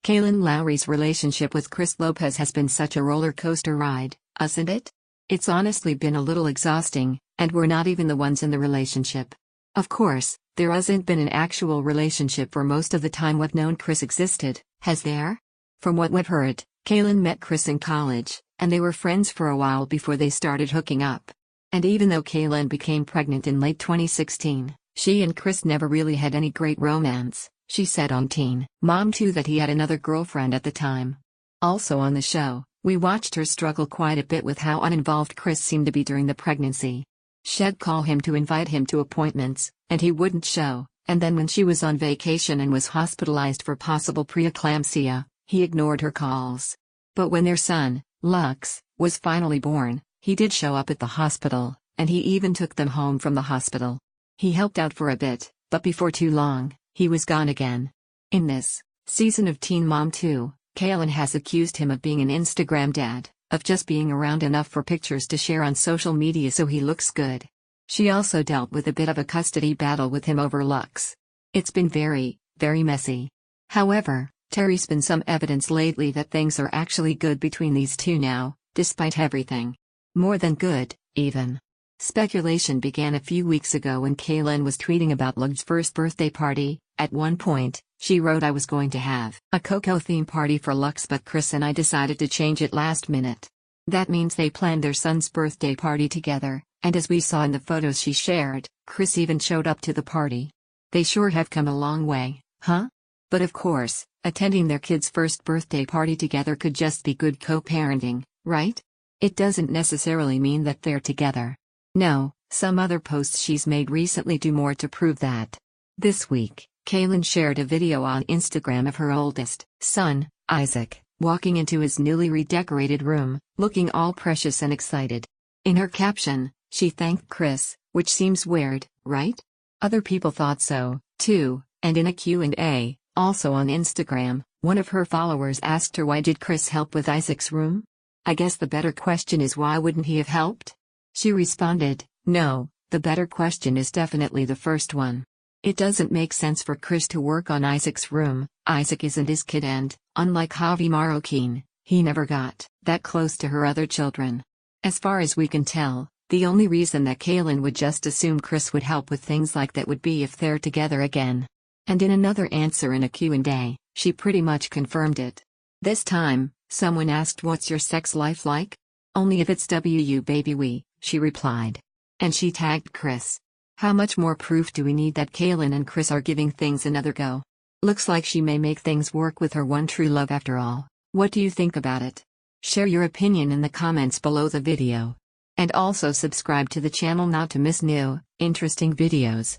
Kailyn Lowry's relationship with Chris Lopez has been such a roller coaster ride, hasn't it? It's honestly been a little exhausting, and we're not even the ones in the relationship. Of course, there hasn't been an actual relationship for most of the time we've known Chris existed, has there? From what we've heard, Kailyn met Chris in college, and they were friends for a while before they started hooking up. And even though Kailyn became pregnant in late 2016, she and Chris never really had any great romance. She said on Teen Mom 2 that he had another girlfriend at the time. Also on the show, we watched her struggle quite a bit with how uninvolved Chris seemed to be during the pregnancy. She'd call him to invite him to appointments, and he wouldn't show, and then when she was on vacation and was hospitalized for possible preeclampsia, he ignored her calls. But when their son, Lux, was finally born, he did show up at the hospital, and he even took them home from the hospital. He helped out for a bit, but before too long, he was gone again. In this season of Teen Mom 2, Kailyn has accused him of being an Instagram dad, of just being around enough for pictures to share on social media so he looks good. She also dealt with a bit of a custody battle with him over Lux. It's been very, very messy. However, there's been some evidence lately that things are actually good between these two now, despite everything. More than good, even. Speculation began a few weeks ago when Kailyn was tweeting about Lux's first birthday party. At one point, she wrote, "I was going to have a Coco theme party for Lux, but Chris and I decided to change it last minute." That means they planned their son's birthday party together, and as we saw in the photos she shared, Chris even showed up to the party. They sure have come a long way, huh? But of course, attending their kid's first birthday party together could just be good co-parenting, right? It doesn't necessarily mean that they're together. No, some other posts she's made recently do more to prove that. This week, Kailyn shared a video on Instagram of her oldest son, Isaac, walking into his newly redecorated room, looking all precious and excited. In her caption, she thanked Chris, which seems weird, right? Other people thought so, too, and in a Q&A, also on Instagram, one of her followers asked her why did Chris help with Isaac's room? I guess the better question is why wouldn't he have helped? She responded, "No, the better question is definitely the first one. It doesn't make sense for Chris to work on Isaac's room. Isaac isn't his kid and, unlike Javi Marroquin, he never got that close to her other children." As far as we can tell, the only reason that Kailyn would just assume Chris would help with things like that would be if they're together again. And in another answer in a Q&A, she pretty much confirmed it. This time, someone asked, "What's your sex life like?" "Only if it's WU baby we," she replied. And she tagged Chris. How much more proof do we need that Kailyn and Chris are giving things another go? Looks like she may make things work with her one true love after all. What do you think about it? Share your opinion in the comments below the video. And also subscribe to the channel not to miss new, interesting videos.